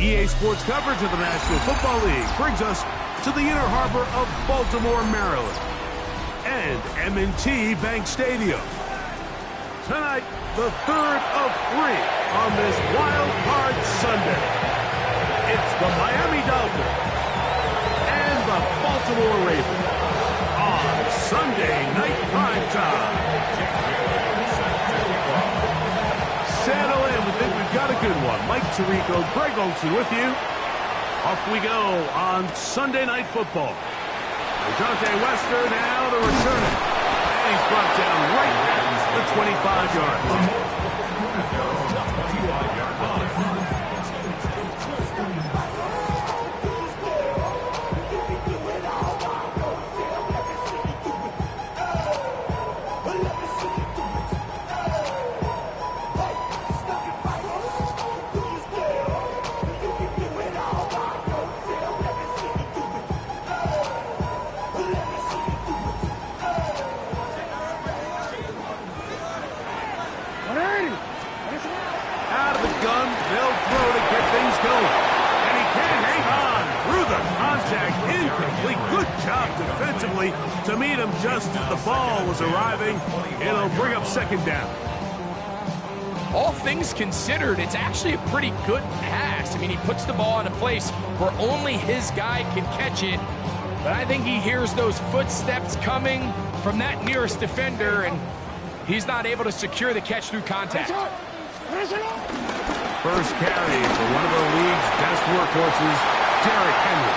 EA Sports coverage of the National Football League brings us to the inner harbor of Baltimore, Maryland, and M&T Bank Stadium. Tonight, the third of three on this Wild Card Sunday. It's the Miami Dolphins and the Baltimore Ravens on Sunday Night Primetime. Settle in. We think we've got a good one. Mike Tirico, Greg Olsen with you. Off we go on Sunday Night Football. Dante Wester now the returner. And he's brought down right at the 25-yard line. To meet him just as the ball was arriving. It'll bring up second down. All things considered, it's actually a pretty good pass. I mean, he puts the ball in a place where only his guy can catch it. But I think he hears those footsteps coming from that nearest defender, and he's not able to secure the catch through contact. First carry for one of the league's best workhorses, Derrick Henry.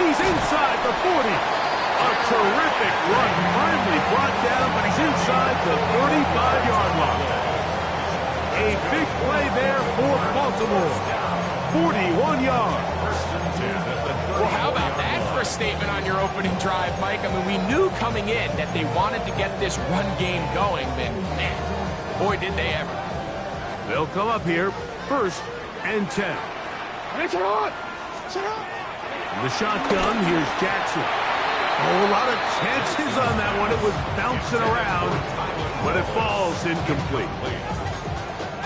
He's inside the 40. A terrific run, finally brought down, but he's inside the 35-yard line. A big play there for Baltimore. 41 yards. Well, how about that for a statement on your opening drive, Mike? I mean, we knew coming in that they wanted to get this run game going, but man, boy, did they ever. They'll come up here, first and 10. The shotgun, here's Jackson. Oh, a lot of chances on that one. It was bouncing around, but it falls incomplete.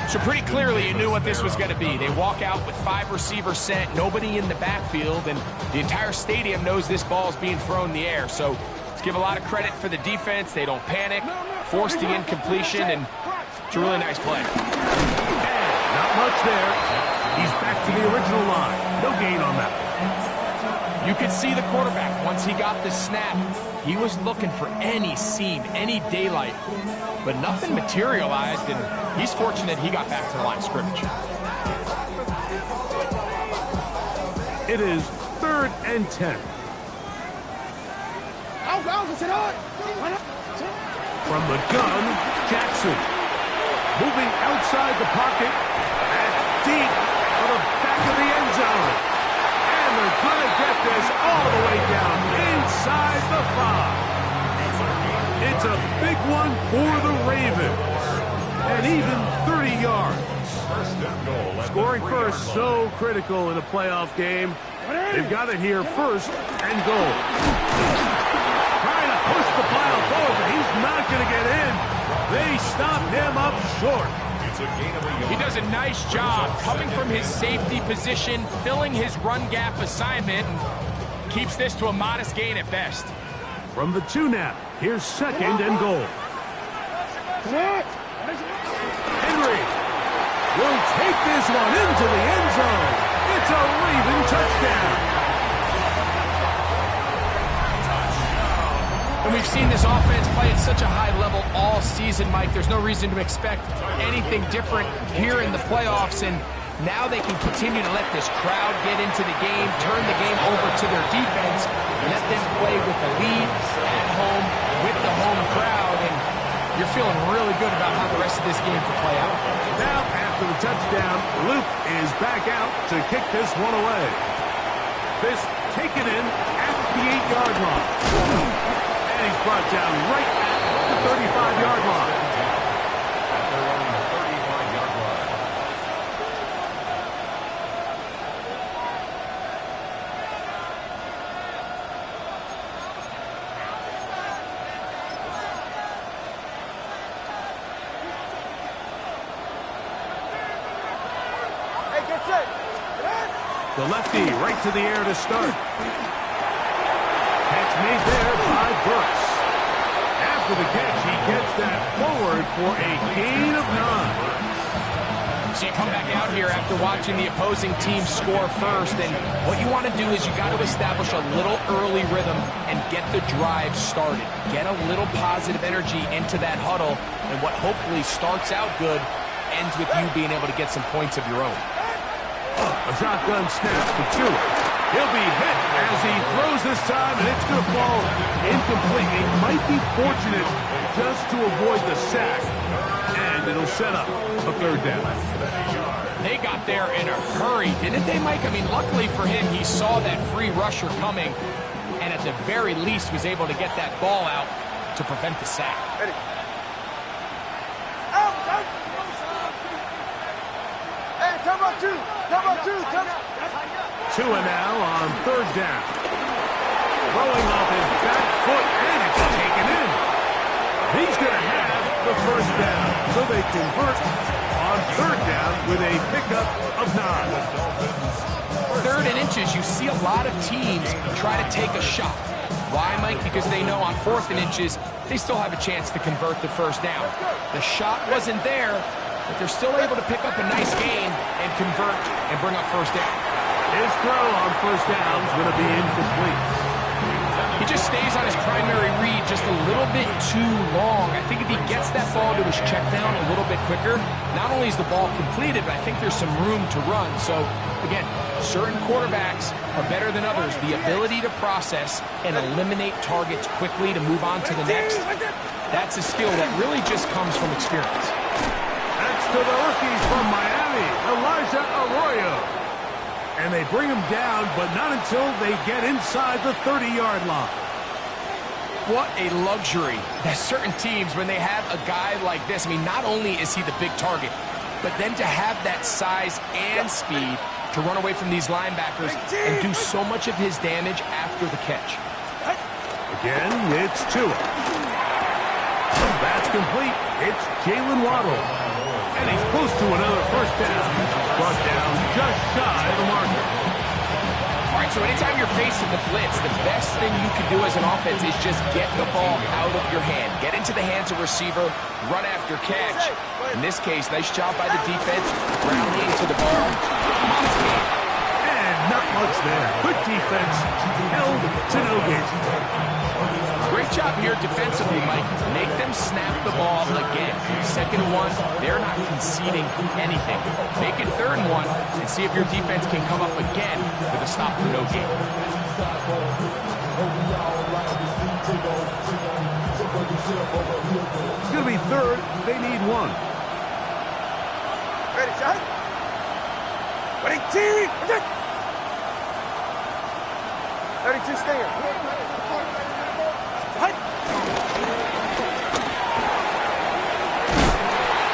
So pretty clearly you knew what this was going to be. They walk out with 5 receivers set, nobody in the backfield, and the entire stadium knows this ball's being thrown in the air. So let's give a lot of credit for the defense. They don't panic, force the incompletion, and it's a really nice play. And not much there. He's back to the original line. No gain on that. You could see the quarterback, once he got the snap, he was looking for any seam, any daylight, but nothing materialized, and he's fortunate he got back to the line of scrimmage. It is third and 10. From the gun, Jackson. Moving outside the pocket, and deep for the back of the end zone. They're going to get this all the way down inside the 5. It's a big one for the Ravens. And even 30 yards. Scoring first, so critical in a playoff game. They've got it here, first and goal. Trying to push the pile forward, but he's not going to get in. They stop him up short. He does a nice job coming from his safety position, filling his run gap assignment, and keeps this to a modest gain at best. From the 2 now, here's second and goal. Henry will take this one into the end zone. It's a Raven touchdown. And we've seen this offense play at such a high level all season, Mike. There's no reason to expect anything different here in the playoffs, and now they can continue to let this crowd get into the game, turn the game over to their defense, let them play with the lead at home with the home crowd, and you're feeling really good about how the rest of this game can play out. Now, after the touchdown, Luke is back out to kick this one away. This taken in at the 8-yard line. And he's brought down right at the 35-yard line. The lefty right to the air to start. Catch made there by Burks. After the catch, he gets that forward for a gain of 9. So you come back out here after watching the opposing team score first, and what you want to do is you got to establish a little early rhythm and get the drive started. Get a little positive energy into that huddle, and what hopefully starts out good ends with you being able to get some points of your own. A shotgun snap to Tua. He'll be hit as he throws this time, and it's going to fall incomplete. It might be fortunate just to avoid the sack, and it'll set up a 3rd down. They got there in a hurry, didn't they, Mike? I mean, luckily for him, he saw that free rusher coming, and at the very least was able to get that ball out to prevent the sack. Ready. Hey, time out 2. Tua now on 3rd down. Throwing off his back foot, and it's taken in. He's going to have the 1st down, so they convert on 3rd down with a pickup of 9. 3rd and inches, you see a lot of teams try to take a shot. Why, Mike? Because they know on 4th and inches, they still have a chance to convert the 1st down. The shot wasn't there, but they're still able to pick up a nice gain and convert and bring up 1st down. His throw on 1st down is going to be incomplete. He just stays on his primary read just a little bit too long. I think if he gets that ball to his check down a little bit quicker, not only is the ball completed, but I think there's some room to run. So, again, certain quarterbacks are better than others. The ability to process and eliminate targets quickly to move on to the next, that's a skill that really just comes from experience. That's to the rookie from Miami, Elijah Arroyo. And they bring him down, but not until they get inside the 30-yard line. What a luxury that certain teams, when they have a guy like this, I mean, not only is he the big target, but then to have that size and speed to run away from these linebackers and do so much of his damage after the catch. Again, it's Tua. That's complete. It's Jalen Waddle. And he's close to another 1st down. Brought down just shy of the marker. All right, so anytime you're facing the blitz, the best thing you can do as an offense is just get the ball out of your hand. Get into the hands of receiver, run after catch. In this case, nice job by the defense, rallying to the ball. And not much there. Good defense, held to no gain. Great job here defensively, Mike. Make them snap the ball again. 2nd and 1, they're not conceding anything. Make it 3rd and 1 and see if your defense can come up again with a stop for no gain. It's going to be 3rd. They need 1. Ready, shot. Ready, team. 32 stinger.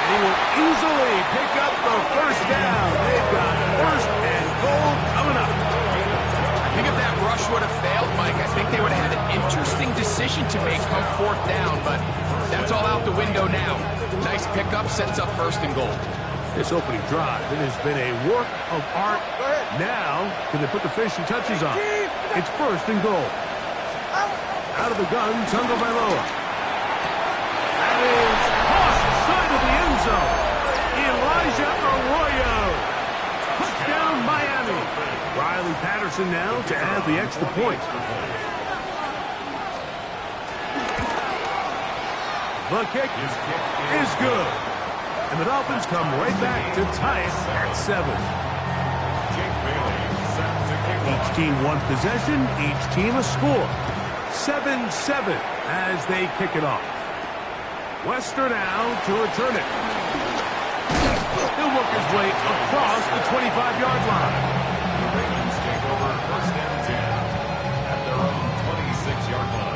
He will easily pick up the 1st down. They've got 1st and goal coming up. I think if that rush would have failed, Mike, I think they would have had an interesting decision to make come 4th down, but that's all out the window now. Nice pickup, sets up 1st and goal. This opening drive, it has been a work of art. Now, can they put the finishing touches on? It's 1st and goal. Out of the gun, Tunga Bailoa. That is caught side of the end zone. Elijah Arroyo. Touchdown, Miami. Riley Patterson now to add the extra point. The kick is good. And the Dolphins come right back to tie it at 7. Each team one possession, each team a score. 7-7 as they kick it off. Wester now to return it. He'll work his way across the 25-yard line. The Ravens take over 1st and 10 at their own 26-yard line.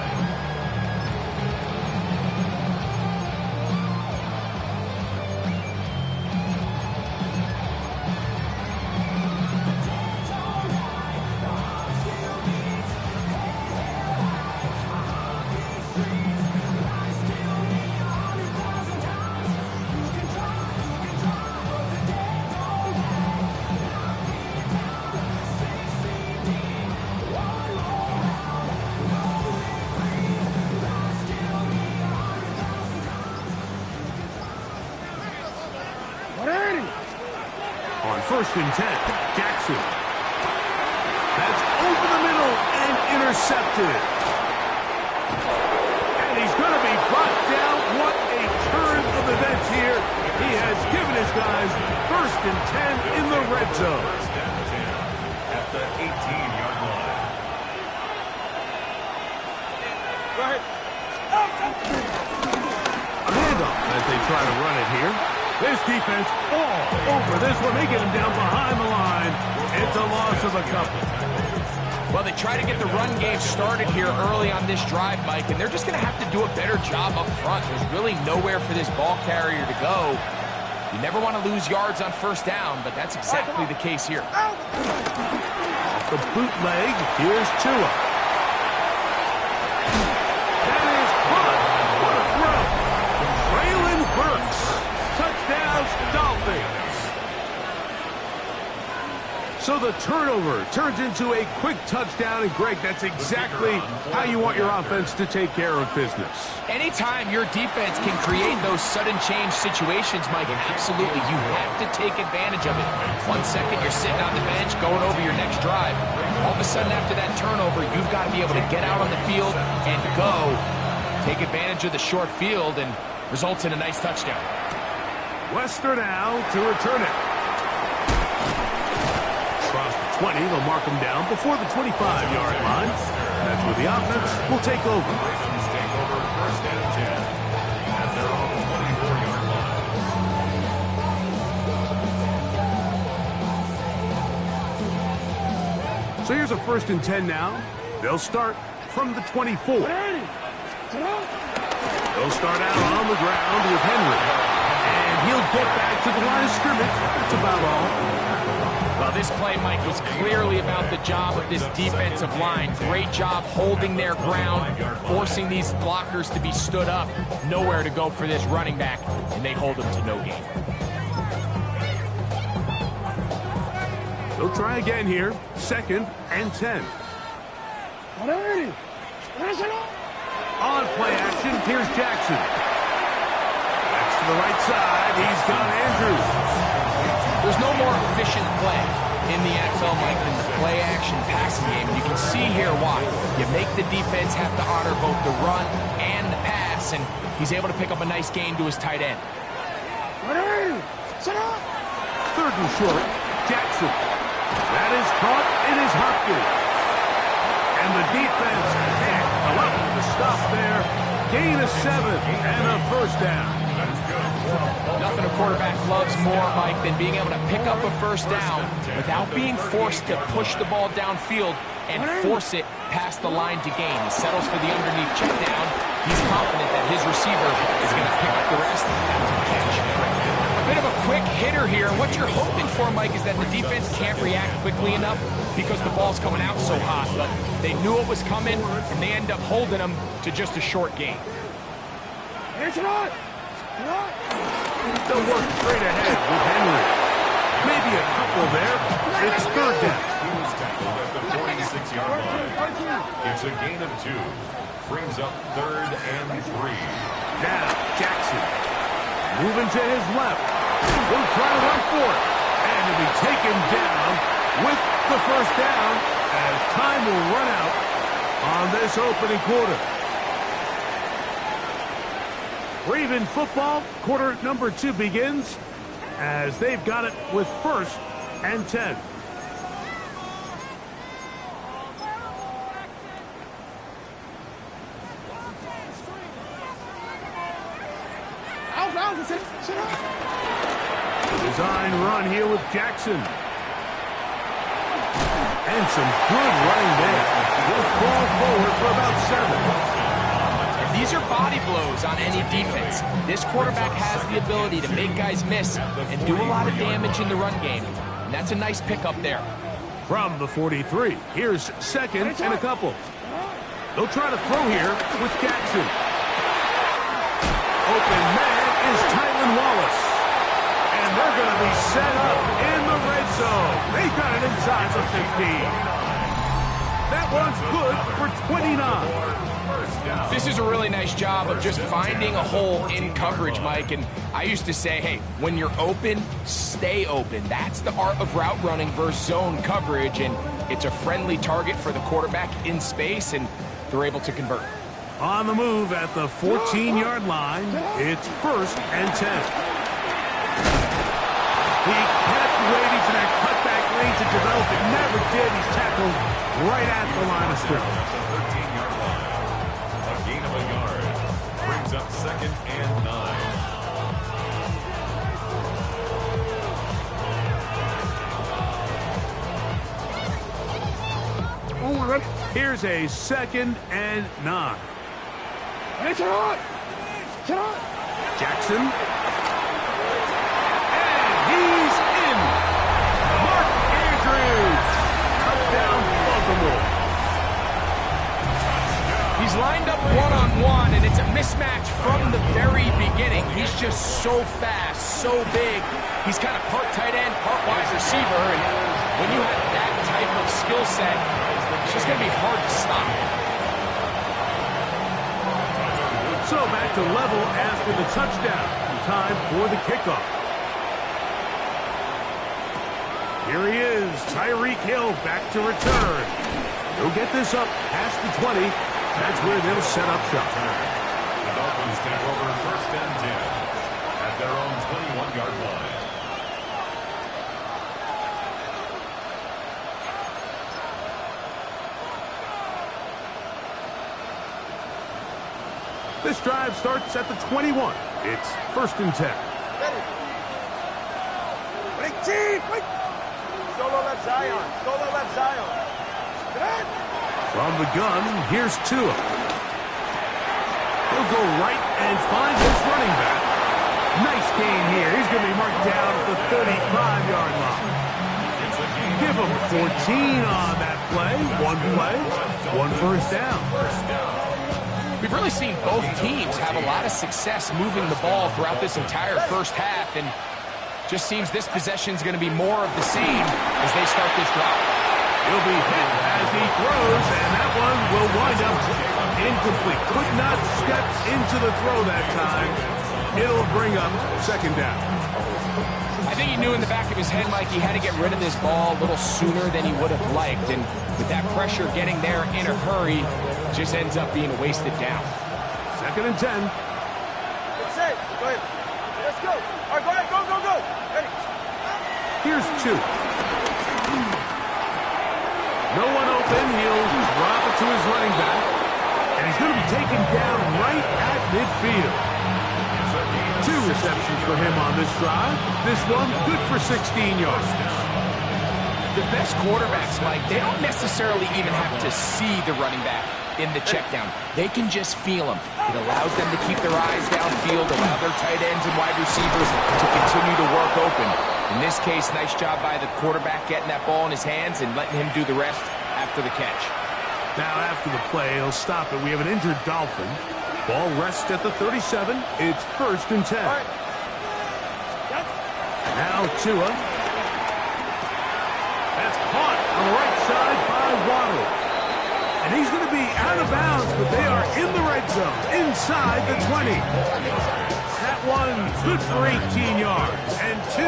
first and 10. Jackson. That's over the middle and intercepted. And he's going to be brought down. What a turn of events here. He has given his guys first and 10 in the red zone. First and 10 at the 18-yard line. Go ahead. A handoff as they try to run it here. This defense all over this one. They get him down behind the line. It's a loss of a couple. Well, they try to get the run game started here early on this drive, Mike, and they're just going to have to do a better job up front. There's really nowhere for this ball carrier to go. You never want to lose yards on first down, but that's exactly the case here. Off the bootleg, here's Tua. That is caught. What a throw. Traylon Burks. Touchdown, Dolphins. So the turnover turns into a quick touchdown, and Greg, that's exactly how you want your offense to take care of business. Anytime your defense can create those sudden change situations, Mike, absolutely, you have to take advantage of it. 1 second, you're sitting on the bench, going over your next drive. All of a sudden, after that turnover, you've got to be able to get out on the field and go. Take advantage of the short field, and results in a nice touchdown. Wester now to return it. Across the 20, they'll mark him down before the 25-yard line. That's where the offense will take over. Ravens take over first and 10 at their own 24-yard line. So here's a first and 10 now. They'll start from the 24. They'll start out on the ground with Henry. And he'll get back to the line of scrimmage. That's about all. Well, this play, Mike, was clearly about the job of this defensive line. Great job holding their ground, forcing these blockers to be stood up. Nowhere to go for this running back, and they hold him to no gain. They'll try again here. Second and 10. On play action, here's Jackson. That's to the right side. He's got Andrews. There's no more efficient play in the NFL, Mike, than the play-action passing game. And you can see here why. You make the defense have to honor both the run and the pass, and he's able to pick up a nice gain to his tight end. Third and short, Jackson. That is caught. It is Hopkins. And the defense can't allow him to stop there. Gain of 7 and a first down. Nothing a quarterback loves more, Mike, than being able to pick up a first down without being forced to push the ball downfield and force it past the line to gain. He settles for the underneath check down. He's confident that his receiver is going to pick up the rest after the catch. A bit of a quick hitter here. And what you're hoping for, Mike, is that the defense can't react quickly enough because the ball's coming out so hot. But they knew it was coming, and they end up holding them to just a short gain. They'll work straight ahead with Henry. Maybe a couple there. It's third down. He was tackled at the 46-yard line. It's a gain of 2. Brings up third and 3. Now, Jackson. Moving to his left. He'll try to run for it. And he'll be taken down with the first down as time will run out on this opening quarter. Raven football, quarter number 2 begins as they've got it with first and 10. Design run here with Jackson. And some good running there. He'll fall forward for about 7. These are body blows on any defense. This quarterback has the ability to make guys miss and do a lot of damage in the run game. And that's a nice pickup there. From the 43, here's second and a couple. They'll try to throw here with Jackson. Open man is Tylan Wallace. And they're going to be set up in the red zone. They've got it inside the 15. That one's good for 29. This is a really nice job of just finding a hole in coverage, Mike. And I used to say, hey, when you're open, stay open. That's the art of route running versus zone coverage. And it's a friendly target for the quarterback in space, and they're able to convert. On the move at the 14-yard line, it's 1st and 10. He kept waiting for that cutback lane to develop. It never did. He's tackled right at the line of scrimmage. 13-yard line. A gain of a yard. Brings up 2nd and 9. Here's a 2nd and 9. Jackson. And he's in. Mark Andrews. Touchdown, Baltimore. He's lined up one-on-one, and it's a mismatch from the very beginning. He's just so fast, so big. He's kind of part tight end, part wide receiver, and when you have that type of skill set, it's just going to be hard to stop. So back to level after the touchdown. Time for the kickoff. Here he is, Tyreek Hill back to return. He'll get this up past the 20. That's where they'll set up shop. The Dolphins take over 1st and 10 at their own 21-yard line. This drive starts at the 21. It's 1st and 10. Solo left Zion. Solo left Zion. From the gun, here's Tua. He'll go right and find his running back. Nice gain here. He's going to be marked down at the 35-yard line. Give him 14 on that play. One play, 1 first down. We've really seen both teams have a lot of success moving the ball throughout this entire first half, and just seems this possession is going to be more of the same as they start this drive. He'll be hit as he throws, and that one will wind up incomplete. Could not step into the throw that time. It'll bring up 2nd down. I think he knew in the back of his head, Mike, he had to get rid of this ball a little sooner than he would have liked, and with that pressure getting there in a hurry, just ends up being a wasted down. 2nd and 10. It's safe. Go ahead. Let's go. All right, go ahead. Go, go, go. Ready. Here's 2. No one open. He'll drop it to his running back. And he's going to be taken down right at midfield. 2 receptions for him on this drive. This one good for 16 yards. The best quarterbacks, Mike, they don't necessarily even have to see the running back in the check down. They can just feel him. It allows them to keep their eyes downfield, allow their tight ends and wide receivers to continue to work open. In this case, nice job by the quarterback getting that ball in his hands and letting him do the rest after the catch. Now after the play, he'll stop it. We have an injured Dolphin. Ball rests at the 37. It's 1st and 10. Now Tua. That's caught on the right side by Waddle. And he's going to be out of bounds, but they are in the red zone, inside the 20. That one good for 18 yards, and 2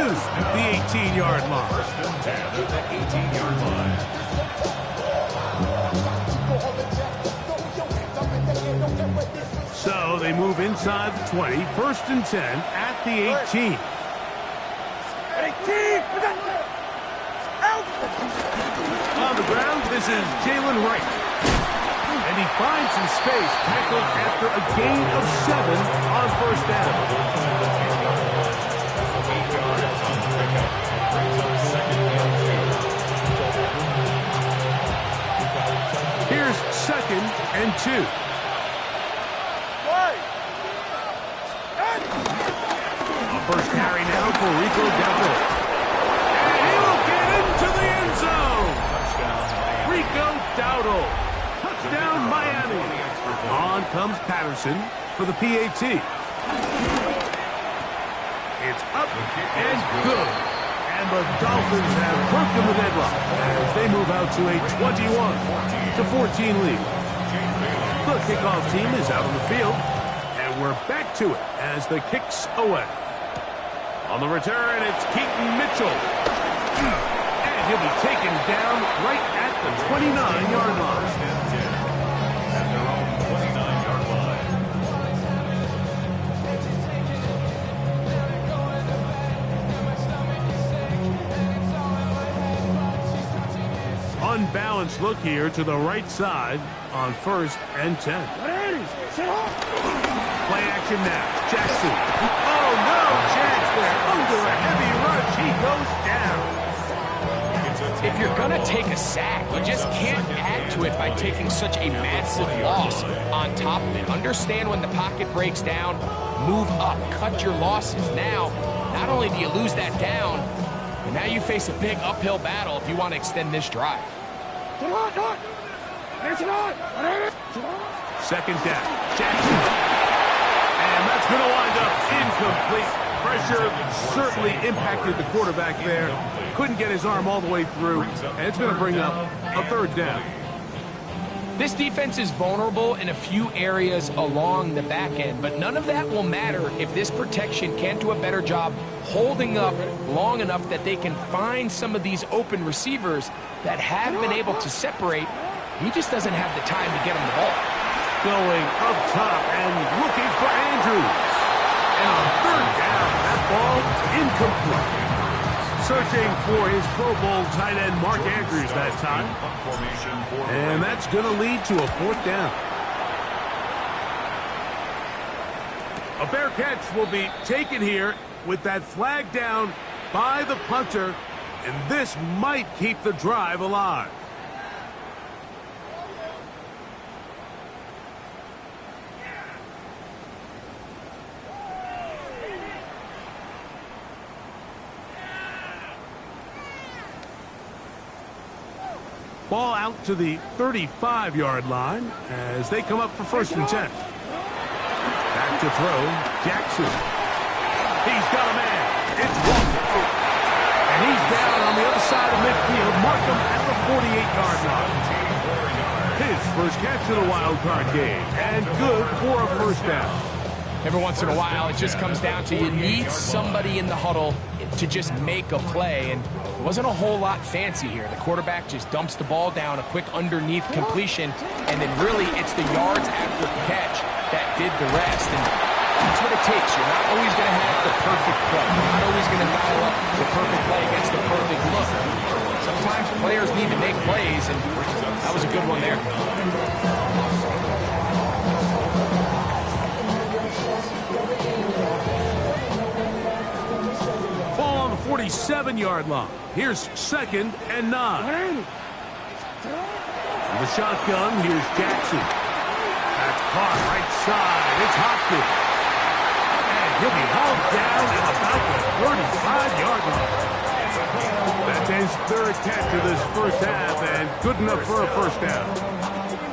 the 18-yard line. 1st and 10 at the 18-yard line. So they move inside the 20, 1st and 10 at the 18. 18. Out. On the ground, this is Jalen Wright. And he finds some space, tackled after a gain of 7 on 1st down. 8 yards on the pickup. Brings up 2nd and 2. Here's 2nd and 2. First carry now for Rico Dowdle. And he'll get into the end zone. Rico Dowdle. Touchdown, Miami. On comes Patterson for the PAT. It's up and good. And the Dolphins have broken the deadlock as they move out to a 21-14 lead. The kickoff team is out on the field, and we're back to it as the kick's away. On the return, it's Keaton Mitchell. And he'll be taken down right at the 29-yard line. At their own 29-yard line. Unbalanced look here to the right side on 1st and 10. Play action now. Jackson. Oh, no chance there. Under a heavy rush, he goes down. If you're going to take a sack, you just can't add to it by taking such a massive loss on top of it. Understand when the pocket breaks down, move up, cut your losses. Now, not only do you lose that down, but now you face a big uphill battle if you want to extend this drive. Second down. Jackson. And that's going to wind up incomplete. Pressure certainly impacted the quarterback there. Couldn't get his arm all the way through, and it's going to bring up a 3rd down. This defense is vulnerable in a few areas along the back end, but none of that will matter if this protection can't do a better job holding up long enough that they can find some of these open receivers that have been able to separate. He just doesn't have the time to get him the ball. Going up top and looking for Andrews. And on 3rd down, that ball incomplete. Searching for his Pro Bowl tight end Mark Andrews that time. And that's going to lead to a 4th down. A fair catch will be taken here with that flag down by the punter, and this might keep the drive alive. Ball out to the 35-yard line as they come up for 1st and 10. Back to throw, Jackson. He's got a man. It's Walker. And he's down on the other side of midfield. Mark him at the 48-yard line. His first catch of the wild card game. And good for a 1st down. Every once in a while, it just comes down to you need somebody in the huddle to just make a play, and it wasn't a whole lot fancy here. The quarterback just dumps the ball down, a quick underneath completion, and then really it's the yards after catch that did the rest, and that's what it takes. You're not always going to have the perfect play. You're not always going to dial up the perfect play against the perfect look. Sometimes players need to make plays, and that was a good one there. Ball on the 47-yard line. Here's 2nd and 9. The shotgun, here's Jackson. That's caught right side. It's Hopkins. And he'll be hauled down at about the 35-yard line. That's his 3rd catch of this 1st half, and good enough for a 1st down.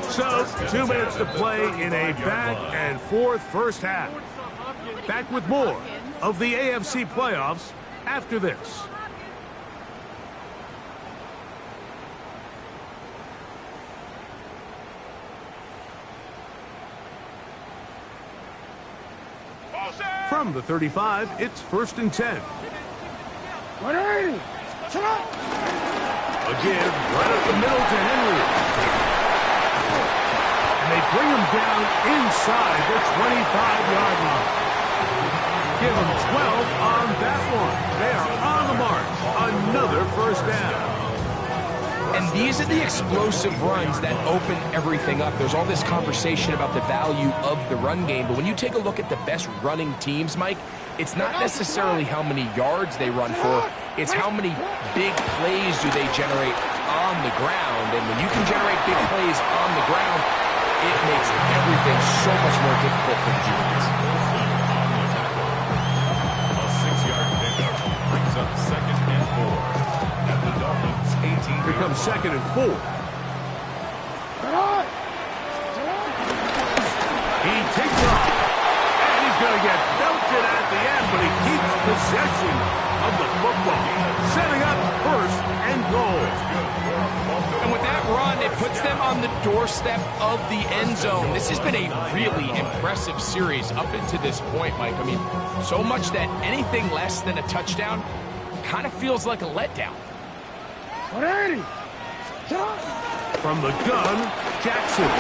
So, 2 minutes to play in a back-and-forth 1st half. Back with more of the AFC playoffs after this. From the 35, it's 1st and 10. A give right up the middle to Henry. And they bring him down inside the 25-yard line. Give them 12 on that one. They are on the march. Another 1st down. And these are the explosive runs that open everything up. There's all this conversation about the value of the run game, but when you take a look at the best running teams, Mike, it's not necessarily how many yards they run for, it's how many big plays do they generate on the ground. And when you can generate big plays on the ground, it makes everything so much more difficult for the defense. A 6-yard pickup brings up 2nd and 4. At the Dolphins' 18. Here comes 2nd and 4. He takes off. And he's going to get belted at the end, but he keeps possession of the football. Setting up 1st and goal. And with that run, it puts them on the doorstep of the end zone. This has been a really impressive series up into this point, Mike. I mean, so much that anything less than a touchdown kind of feels like a letdown. From the gun, Jackson.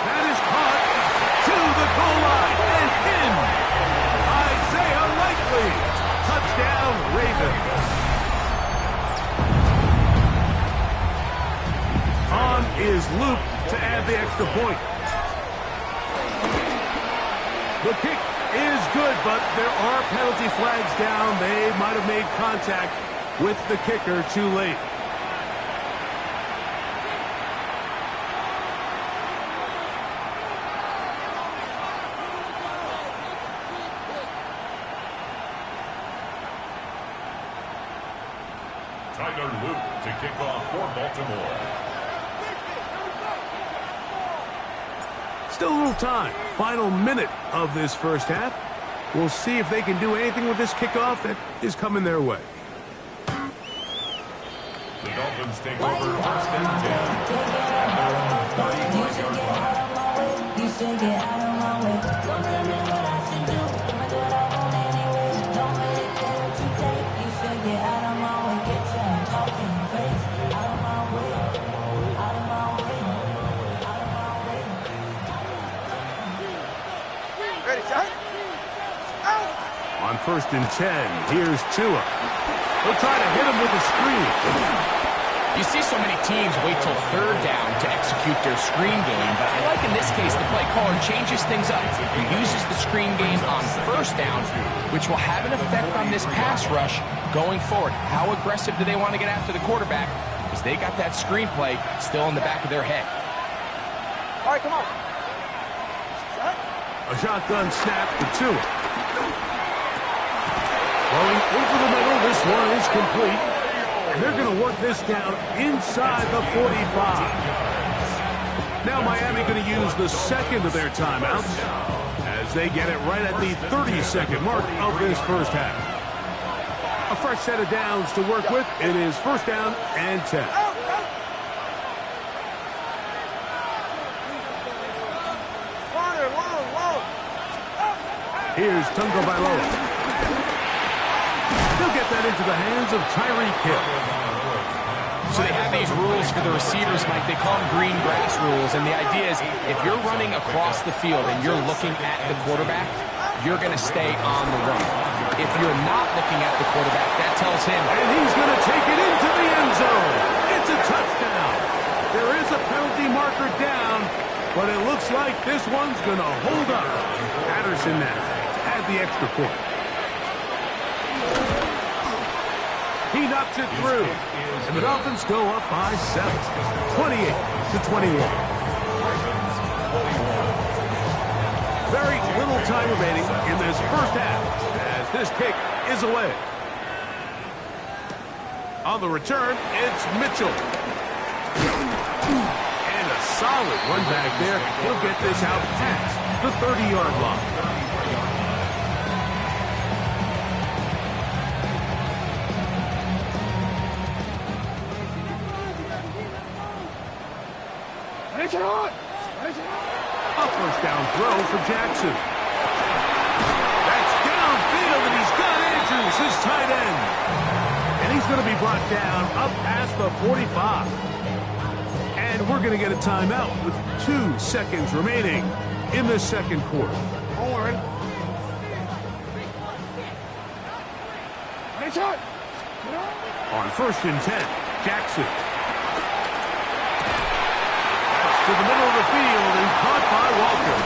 That is caught to the goal line and in. Isaiah Likely. Touchdown, Ravens. On is Luke to add the extra point. The kick is good, but there are penalty flags down. They might have made contact with the kicker too late. Tyler Luke to kick off for Baltimore. Still a little time. Final minute of this first half. We'll see if they can do anything with this kickoff that is coming their way. The Dolphins take over first and 10. At their own 35-yard line. You should get out of my way. Don't tell me what I should do. I'ma do what I want anyway. Don't really care what you take. You should get out of my way. Get your talking face out of my way. Out of my way. Out of my way. Ready, shot? Out! On first and 10, here's Tua. He'll try to hit him with a screen. You see so many teams wait till third down to execute their screen game, but I like in this case the play caller changes things up. He uses the screen game on first down, which will have an effect on this pass rush going forward. How aggressive do they want to get after the quarterback? Because they got that screenplay still in the back of their head. All right, come on. Shot. A shotgun snap to Tua. Going over the middle, this one is complete. And they're going to work this down inside the 45. Now Miami going to use the second of their timeouts as they get it right at the 30-second mark of this first half. A fresh set of downs to work with. It is first down and 10. Long. Here's Tunga Bailoa. He'll get that into the hands of Tyreek Hill. So they have these rules for the receivers, Mike. They call them green grass rules. And the idea is if you're running across the field and you're looking at the quarterback, you're going to stay on the run. If you're not looking at the quarterback, that tells him. And he's going to take it into the end zone. It's a touchdown. There is a penalty marker down, but it looks like this one's going to hold up. Patterson now to add the extra point. He knocks it through, and the Dolphins go up by 7, 28-21. Very little time remaining in this first half as this kick is away. On the return, it's Mitchell. And a solid run back there. He'll get this out past the 30-yard line. A first down throw for Jackson. That's downfield, and he's got Andrews, his tight end. And he's going to be brought down up past the 45. And we're going to get a timeout with 2 seconds remaining in the second quarter. On first and 10, Jackson. To the middle of the field and caught by Walker.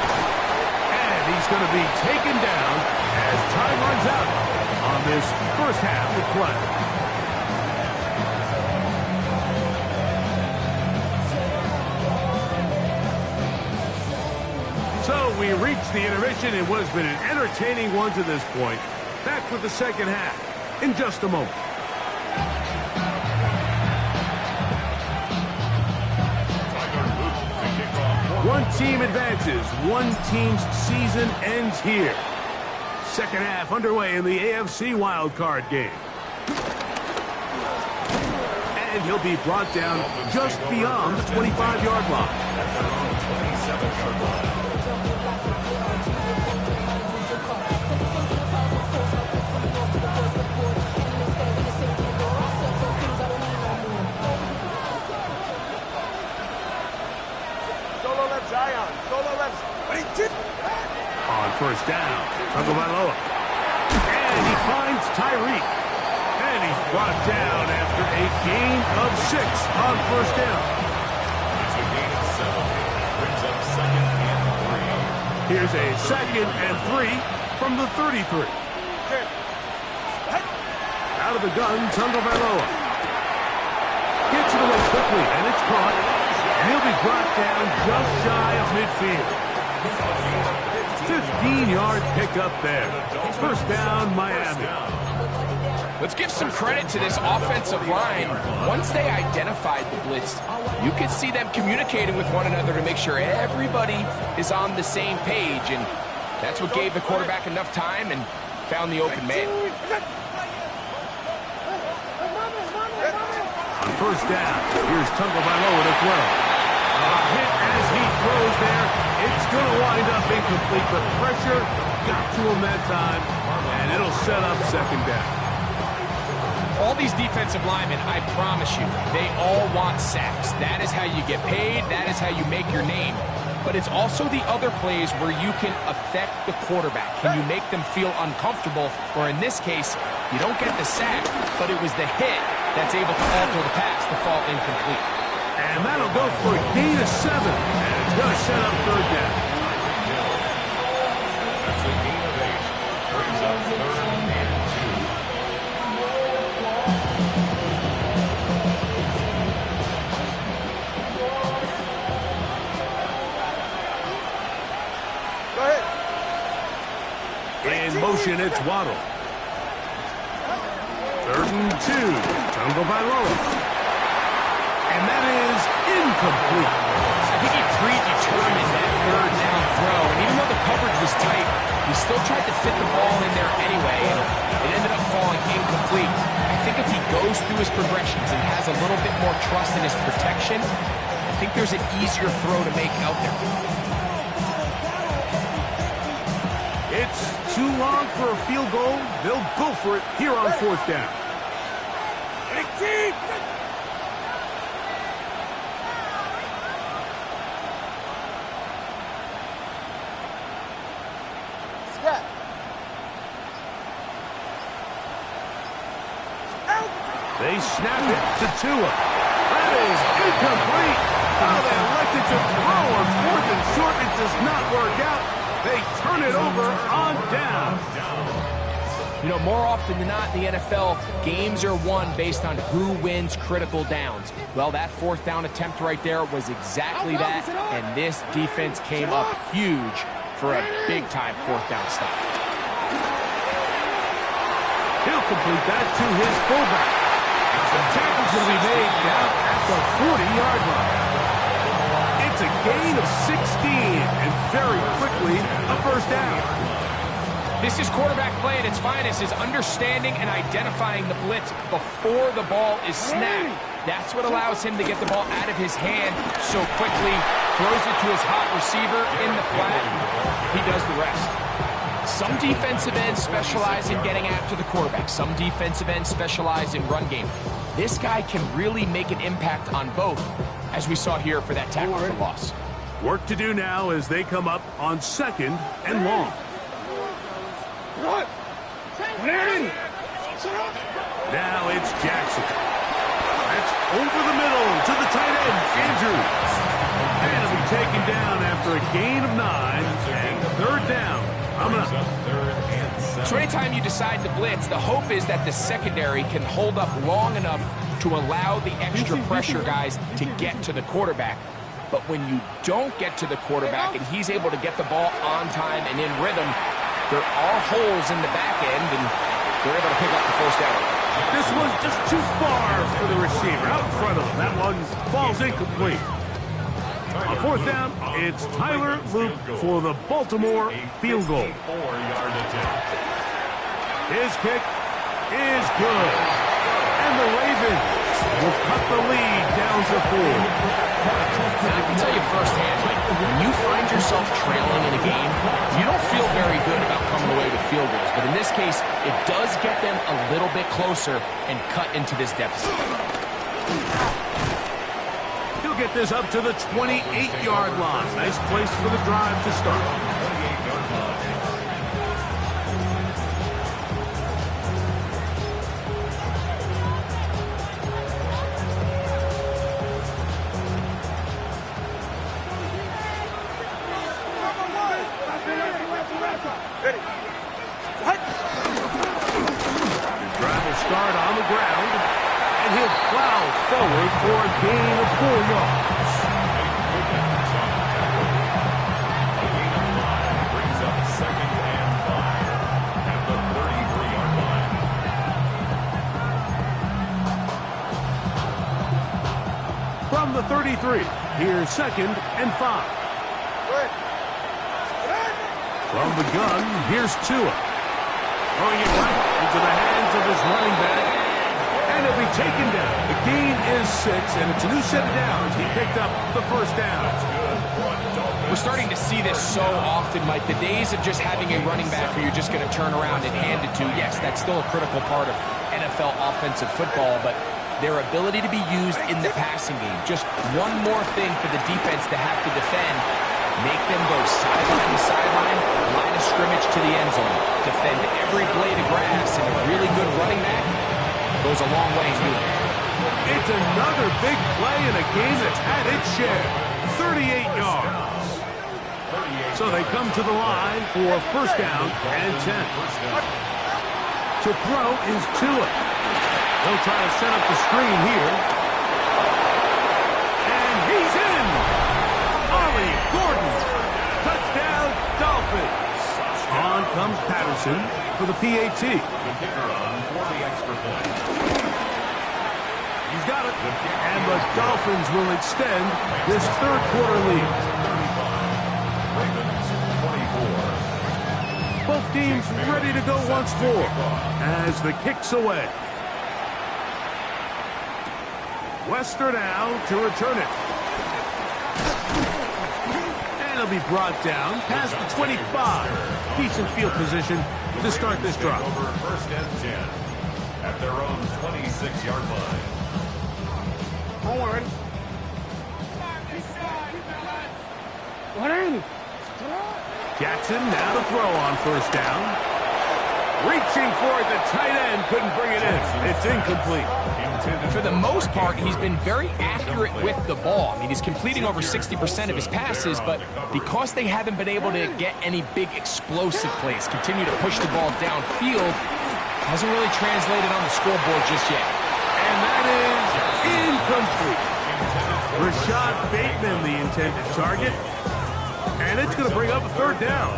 And he's going to be taken down as time runs out on this first half of play. So we reach the intermission in what has been an entertaining one to this point. Back with the second half in just a moment. One team advances. One team's season ends here. Second half underway in the AFC wildcard game. And he'll be brought down just beyond the 25-yard line. At their own 27-yard line. Solo left Zion. Solo left. On first down, Tagovailoa. And he finds Tyreek. And he's brought down after a gain of 6 on first down. It's a gain of 7. Brings up 2nd and 3. Here's a 2nd and 3 from the 33. Out of the gun, Tagovailoa. Gets it away quickly, and it's caught. And he'll be brought down just shy of midfield. 15-yard pickup there. First down, Miami. Let's give some credit to this offensive line. Once they identified the blitz, you could see them communicating with one another to make sure everybody is on the same page, and that's what gave the quarterback enough time and found the open man. On first down, here's Tagovailoa to throw. A hit as he throws there. It's going to wind up incomplete, but pressure got to him that time, and it'll set up second down. All these defensive linemen, I promise you, they all want sacks. That is how you get paid. That is how you make your name. But it's also the other plays where you can affect the quarterback. Can you make them feel uncomfortable? Or in this case, you don't get the sack, but it was the hit that's able to alter the pass to fall incomplete. And that'll go for a gain of 7. And it's going to set up third down. That's a gain of 8. Brings up 3rd and 2. Go ahead. In motion, it's Waddle. 3rd and 2. Tagovailoa. And that is incomplete. I think he predetermined that third down throw, and even though the coverage was tight, he still tried to fit the ball in there anyway, and it ended up falling incomplete. I think if he goes through his progressions and has a little bit more trust in his protection, I think there's an easier throw to make out there. It's too long for a field goal. They'll go for it here on fourth down. They snap it to Tua. That is incomplete. Oh, they elected to throw on 4th and short. It does not work out. They turn it over on down. You know, more often than not in the NFL, games are won based on who wins critical downs. Well, that 4th down attempt right there was exactly that, and this defense came up huge for a big-time 4th down stop. He'll complete that to his fullback. The tackle's going to be made down at the 40-yard line. It's a gain of 16, and very quickly, a first down. This is quarterback play at its finest, is understanding and identifying the blitz before the ball is snapped. That's what allows him to get the ball out of his hand so quickly, throws it to his hot receiver in the flat. He does the rest. Some defensive ends specialize in getting after the quarterback. Some defensive ends specialize in run game. This guy can really make an impact on both, as we saw here for that tackle for loss. Work to do now as they come up on 2nd and long. Now it's Jackson. That's over the middle to the tight end, Andrews. And it'll be taken down after a gain of 9 and 3rd down. So anytime you decide to blitz, the hope is that the secondary can hold up long enough to allow the extra pressure guys to get to the quarterback. But when you don't get to the quarterback and he's able to get the ball on time and in rhythm, there are holes in the back end, and they're able to pick up the first down. This one's just too far for the receiver out in front of him. That one falls incomplete. On 4th down, it's Tyler Luke for the Baltimore field goal. His kick is good. And the Ravens will cut the lead down to 4. And I can tell you firsthand, like, when you find yourself trailing in a game, you don't feel very good about coming away with field goals. But in this case, it does get them a little bit closer and cut into this deficit. He'll get this up to the 28-yard line. Nice place for the drive to start. 28-yard line. Ready. What? The drive will start on the ground, and he'll plow forward for a gain of 4 yards. Brings up 2nd and 5 at the 33-yard line. From the 33, here's 2nd and 5. Good. From the gun, here's Tua. Throwing it right into the hands of his running back. And he'll be taken down. The gain is 6, and it's a new set of downs. He picked up the first down. We're starting to see this so often, Mike. The days of just having a running back who you're just going to turn around and hand it to, yes, that's still a critical part of NFL offensive football, but their ability to be used in the passing game. Just one more thing for the defense to have to defend. Make them go sideline to sideline, line of scrimmage to the end zone. Defend every blade of grass, and a really good running back goes a long way in doing it. It's another big play in a game that's had its share. 38 yards. So they come to the line for first down and 10. To throw is Tua. They'll try to set up the screen here. And he's in! Ollie Gordon. Touchdown, Dolphins. On comes Patterson for the PAT. The kicker on for the extra point. He's got it. And the Dolphins will extend this third quarter lead. 35. Ravens 24. Both teams ready to go once more as the kick's away. Wester now to return it. And it'll be brought down past the 25. Decent field position to start this drive. Over first and 10 at their own 26-yard line. Don't worry. Jackson now to throw on first down. Reaching for it, the tight end couldn't bring it in. It's incomplete. For the most part, he's been very accurate with the ball. I mean, he's completing over 60% of his passes, but because they haven't been able to get any big explosive plays, continue to push the ball downfield, hasn't really translated on the scoreboard just yet. And that is incomplete. Rashad Bateman, the intended target. And it's going to bring up a third down.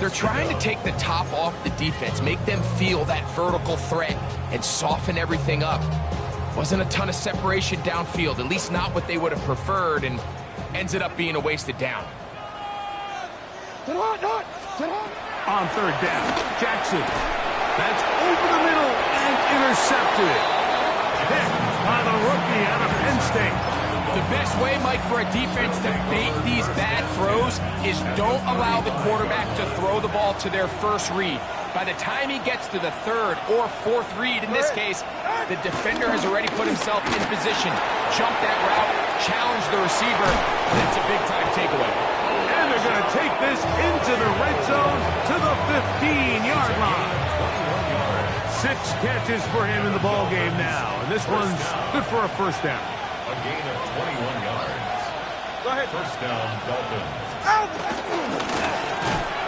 They're trying to take the top off the defense, make them feel that vertical threat, and soften everything up. Wasn't a ton of separation downfield, at least not what they would have preferred, and ends it up being a wasted down. On third down, Jackson. That's over the middle and intercepted. Picked by the rookie out of Penn State. The best way, Mike, for a defense to bait these bad throws is don't allow the quarterback to throw the ball to their first read. By the time he gets to the third or fourth read, in this case, the defender has already put himself in position. Jump that route, challenge the receiver. That's a big-time takeaway. And they're going to take this into the red zone to the 15-yard line. 6 catches for him in the ball game now. And this one's good for a first down. A gain of 21 yards. Go ahead. First down, Dolphins.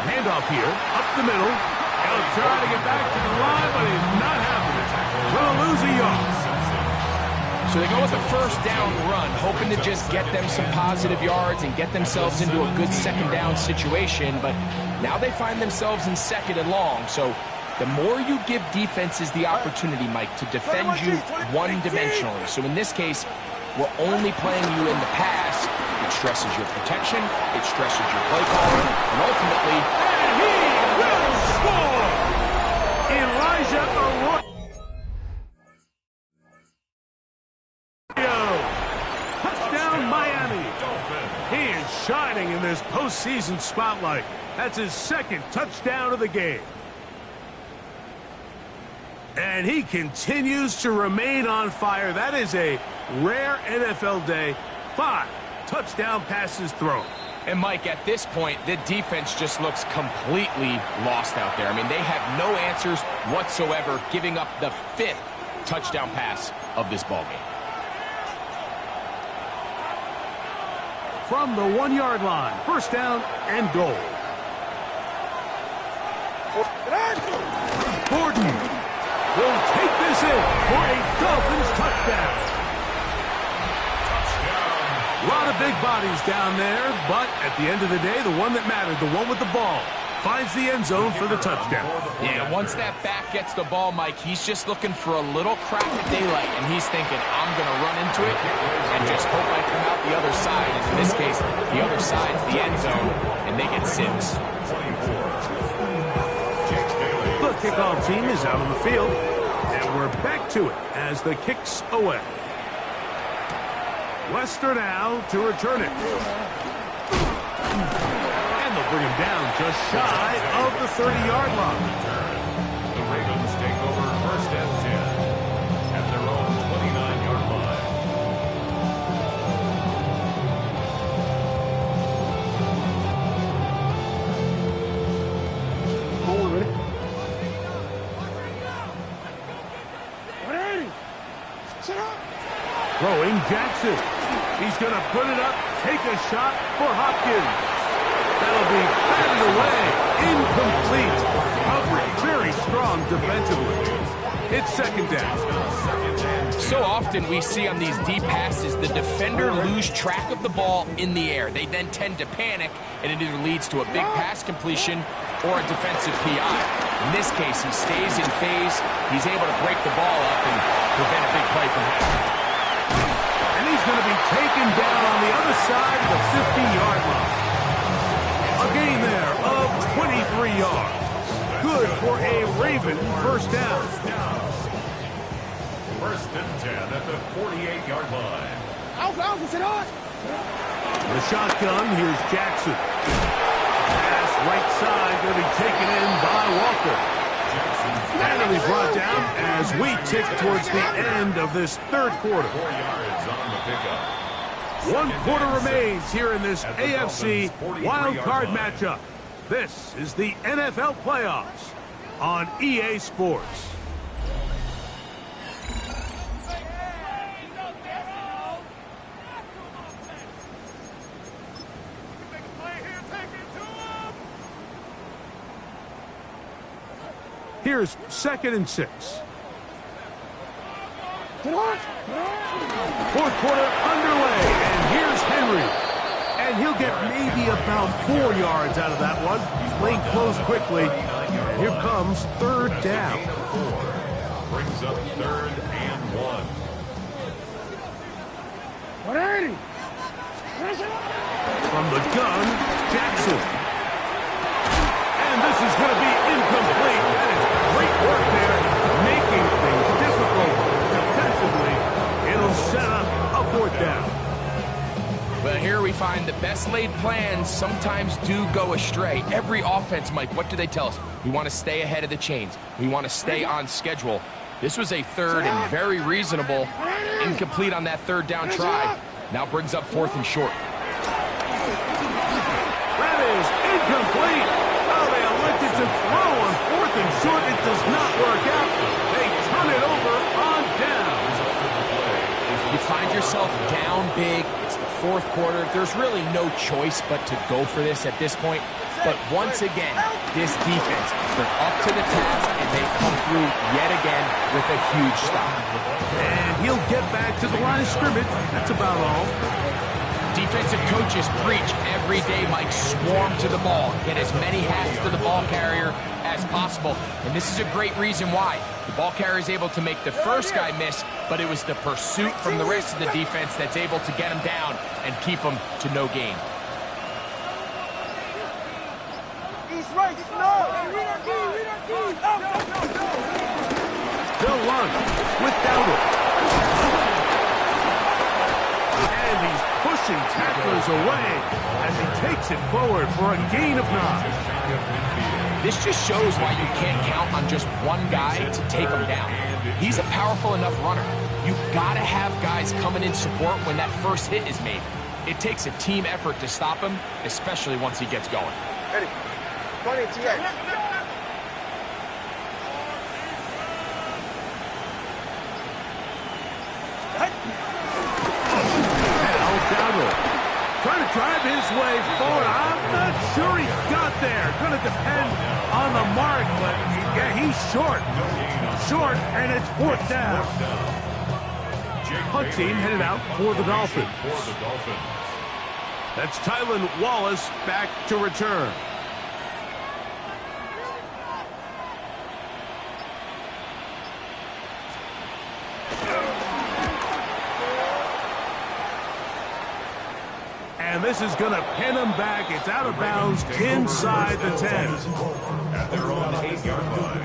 Handoff here, up the middle. He'll try to get back to the line, but he's not having it. Will lose a yard. So they go with the first down run, hoping to just get them some positive yards and get themselves into a good second down situation, but now they find themselves in second and long. So the more you give defenses the opportunity, Mike, to defend you one-dimensionally. So in this case, we're only playing you in the pass. It stresses your protection, it stresses your play calling, and ultimately, And he will score! Elijah Arroyo. shining in this postseason spotlight. That's his second touchdown of the game. And he continues to remain on fire. That is a rare NFL day. 5 touchdown passes thrown. And, Mike, at this point, the defense just looks completely lost out there. I mean, they have no answers whatsoever, giving up the 5th touchdown pass of this ballgame. From the 1-yard line, first down and goal. Gordon will take this in for a Dolphins touchdown. A lot of big bodies down there, but at the end of the day, the one that mattered, the one with the ball, finds the end zone for the touchdown. Yeah, once that back gets the ball, Mike, he's just looking for a little crack of daylight, and he's thinking, I'm going to run into it and just hope I come out the other side. And in this case, the other side's the end zone, and they get 6. The kickoff team is out on the field, and we're back to it as the kick's away. Lester now to return it. And they'll bring him down just shy of the 30-yard line. The Ravens take over first and 10 at their own 29-yard line. Throwing Jackson. He's going to put it up, take a shot for Hopkins. That'll be batted away. Incomplete. Coverage very strong defensively. It's second down. So often we see on these deep passes, the defender lose track of the ball in the air. They then tend to panic, and it either leads to a big pass completion or a defensive PI. In this case, he stays in phase. He's able to break the ball up and prevent a big play from happening. And he's going to be taken down on the other side of the 50-yard line. A gain there of 23 yards. Good for a Raven first down. First and 10 at the 48-yard line. The shotgun, here's Jackson. Pass right side going to be taken in by Walker. And he'll be brought down as we tick towards the end of this third quarter. 4 yards on the pickup. 1 quarter remains here in this AFC wild card matchup. This is the NFL playoffs on EA Sports. Here's second and 6. Fourth quarter underway, and here's Henry. And he'll get maybe about 4 yards out of that one. Playing close quickly. And here comes third down. Brings up third and 1. From the gun, Jackson. And this is going to be incomplete. That is great work there, making things difficult defensively. It'll set up a fourth down. Well, here we find the best laid plans sometimes do go astray. Every offense, Mike, what do they tell us? We want to stay ahead of the chains. We want to stay on schedule. This was a third and very reasonable. Incomplete on that third down try. Now brings up fourth and short. That is incomplete. Oh, they elected to throw on fourth and short. It does not work out. They turn it over on down. You find yourself down big. It's the fourth quarter. There's really no choice but to go for this at this point. But once again, this defense, they're up to the task, and they come through yet again with a huge stop. And he'll get back to the line of scrimmage. That's about all. Defensive coaches preach every day, Mike, swarm to the ball. Get as many hats to the ball carrier as possible. And this is a great reason why. The ball carrier is able to make the first guy miss, but it was the pursuit from the rest of the defense that's able to get him down and keep him to no gain. East right, no! They'll run without it. And he's pushing pushing tacklers away as he takes it forward for a gain of 9. This just shows why you can't count on just one guy to take him down. He's a powerful enough runner. You gotta have guys coming in support when that first hit is made. It takes a team effort to stop him, especially once he gets going. Ready. 20 to end. Trying to drive his way forward. I'm not sure he got there. Going to depend on the mark, but yeah, he's short. Short, and it's 4th down. Punt team headed out for the Dolphins. That's Tylan Wallace back to return. And this is going to pin him back. It's out of bounds inside the 10. At their own 8-yard line.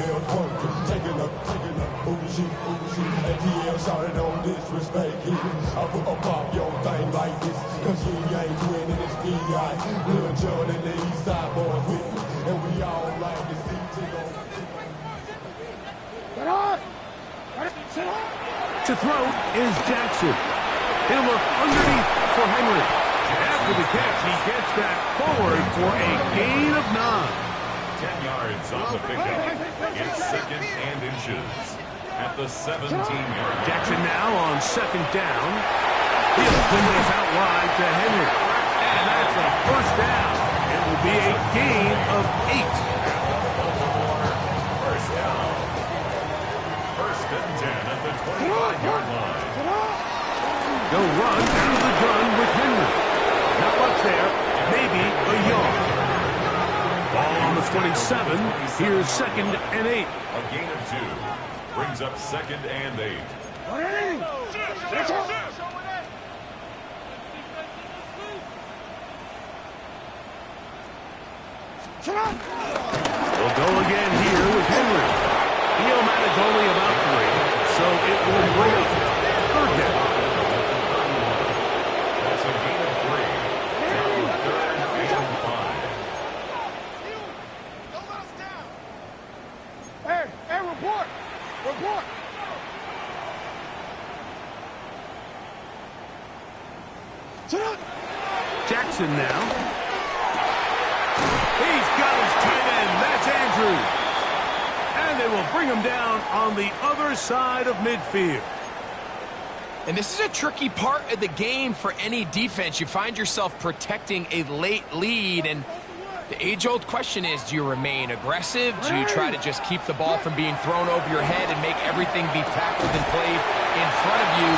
To throw is Jackson. He'll look underneath for Henry. After the catch, he gets that forward for a gain of 9. 10 yards on the pickup. It's 2nd and inches. At the 17-yard line. Jackson now on 2nd down. He'll send this out wide to Henry. And that's a 1st down. It will be a gain of 8. First down. 1st and 10 at the 25-yard line. They'll run out of the gun with Henry. Not much there. Maybe a yard. Ball on the 27. Here's 2nd and 8. A gain of 2. Brings up 2nd and 8. We'll go again here with Henry. He'll manage only about 3, so it will bring up 3rd down. That's a gain of 3. Down 3rd and 5. Hey, report. Report. Jackson now. He's got his tight end. That's Andrews. And they will bring him down on the other side of midfield. And this is a tricky part of the game for any defense. You find yourself protecting a late lead, and the age-old question is, do you remain aggressive? Do you try to just keep the ball from being thrown over your head and make everything be tackled and played in front of you?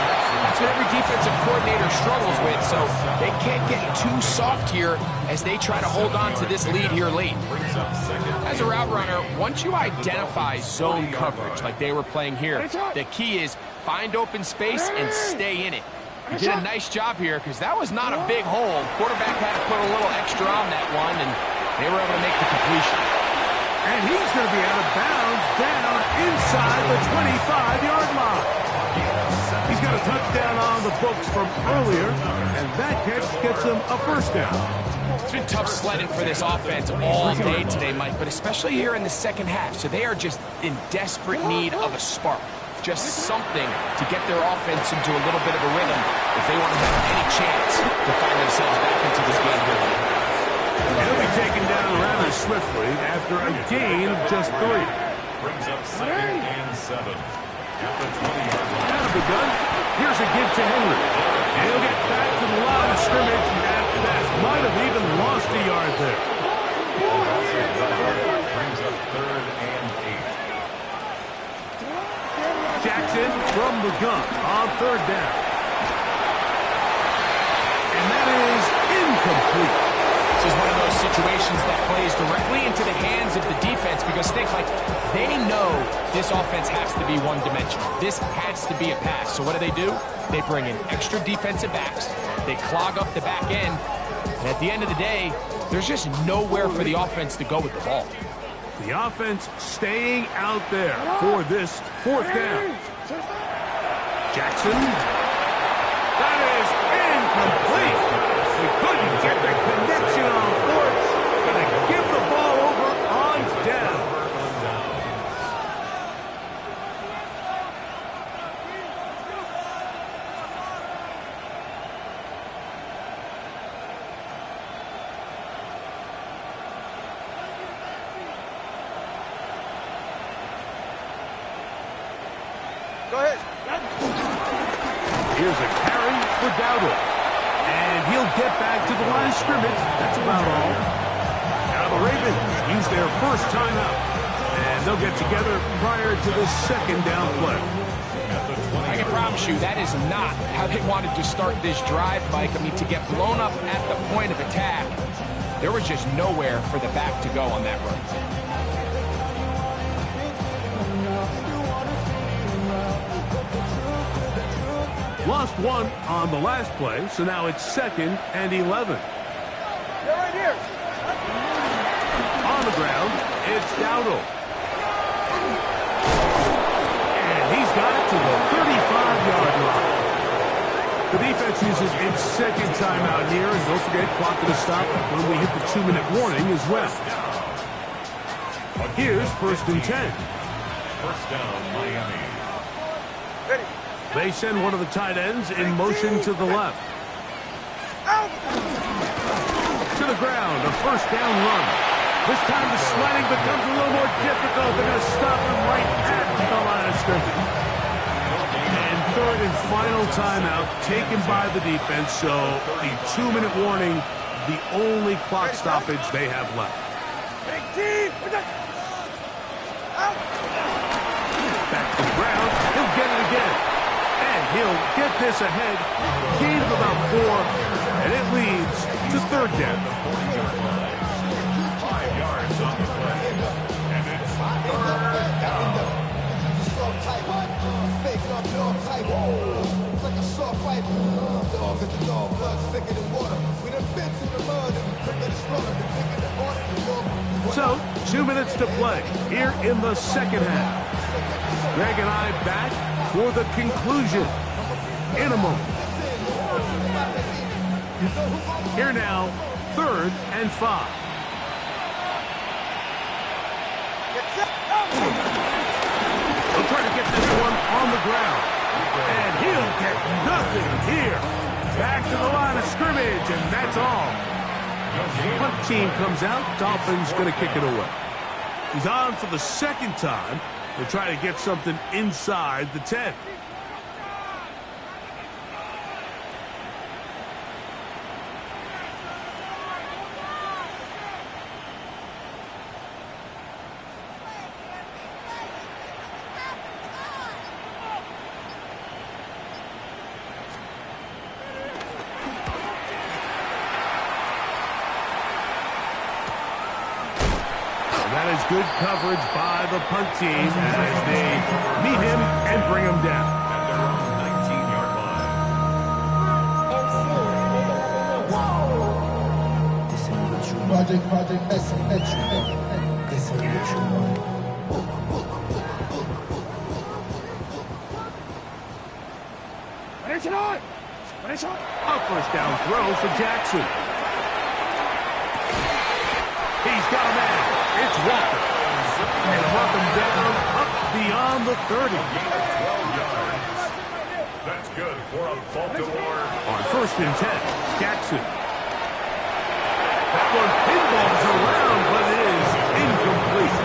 That's what every defensive coordinator struggles with, so they can't get too soft here as they try to hold on to this lead here late. As a route runner, once you identify zone coverage like they were playing here, the key is find open space and stay in it. You did a nice job here because that was not a big hole. Quarterback had to put a little extra on that one, and they were able to make the completion. And he's going to be out of bounds down inside the 25-yard line. He's got a touchdown on the books from earlier, and that catch gets him a 1st down. It's been tough sledding for this offense all day today, Mike, but especially here in the second half. So they are just in desperate need of a spark. Just something to get their offense into a little bit of a rhythm if they want to have any chance to find themselves back into this game here. He'll be taken down rather swiftly after a gain of just 3. Brings up 2nd and 7. At the 20-yard line. Out of the gun, here's a give to Henry. And he'll get back to the line of scrimmage after that. Might have even lost a yard there. Brings up 3rd and 8. Jackson from the gun on 3rd down. And that is incomplete. This is one of those situations that plays directly into the hands of the defense because think like they know this offense has to be one-dimensional. This has to be a pass. So what do? They bring in extra defensive backs. They clog up the back end. And at the end of the day, there's just nowhere for the offense to go with the ball. The offense staying out there for this 4th down. Jackson. That is incomplete. Go ahead. Here's a carry for Dowdle. And he'll get back to the line of scrimmage. That's about all. Now the Ravens use their first timeout. And they'll get together prior to the second down play. I can promise you that is not how they wanted to start this drive, Mike. I mean, to get blown up at the point of attack, there was just nowhere for the back to go on that run. Lost one on the last play, so now it's 2nd and 11. They're right here. On the ground, it's Dowdle. And he's got it to the 35-yard line. The defense uses its second timeout here, and don't forget, clock to stop when we hit the 2-minute warning as well. Here's 1st and 10. First down, Miami. Ready. They send one of the tight ends in motion to the left. Out. To the ground, a first down run. This time the sliding becomes a little more difficult. They're going to stop him right at the line of scrimmage. And 3rd and final timeout taken by the defense, so the 2-minute warning, the only clock stoppage they have left. Big team. Out. Back to the ground, he'll get it again. And he'll get this ahead. Gain of about 4, and it leads to 3rd down. 5 yards on the play. And it's 3rd down. So, 2 minutes to play here in the second half. Greg and I back for the conclusion in a moment. Here now, 3rd and 5. They'll try to get this one on the ground. And he'll get nothing here. Back to the line of scrimmage, and that's all. Punt team comes out. Dolphins going to kick it away. He's on for the 2nd time. They'll try to get something inside the 10. That is good coverage by the punt team as they meet him and bring him down. And they're on the 19-yard line. Project S. This ain't what you want. A first down throw for Jackson. He's got a man. It's Walker. And brought them down up beyond the 30. 12 yards. That's good for a Baltimore. On 1st and 10, Jackson. That one pinballs around, but it is incomplete.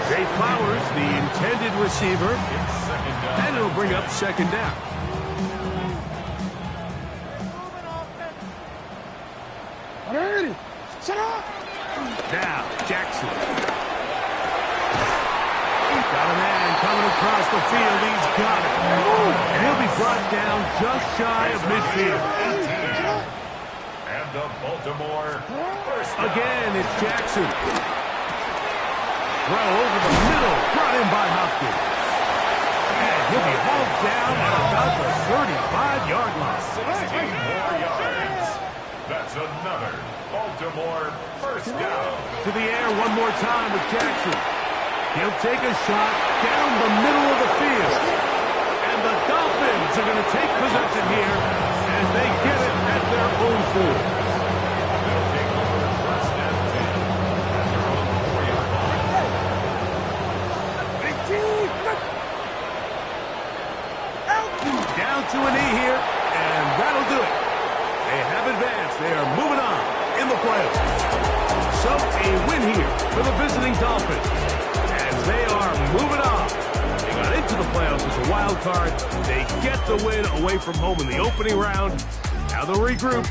Zay Flowers, the intended receiver, and it'll bring up 2nd down. Now, Jackson. Got a man coming across the field. He's got it. And he'll be brought down just shy of midfield. And the Baltimore first down. Again, it's Jackson. Throw over the middle. Brought in by Hopkins. And he'll be hauled down at about the 35-yard line. 16 more yards. That's another Baltimore first down. To the air one more time with Jackson. He'll take a shot down the middle of the field. And the Dolphins are going to take possession here as they get it at their own 4. They'll take over first and 10 at their own 4-yard line. Down to a knee here, and that'll do it. They have advanced. They are moving on in the playoffs. So a win here for the visiting Dolphins as they are moving on. They got into to the playoffs as a wild card. They get the win away from home in the opening round. Now they'll regroup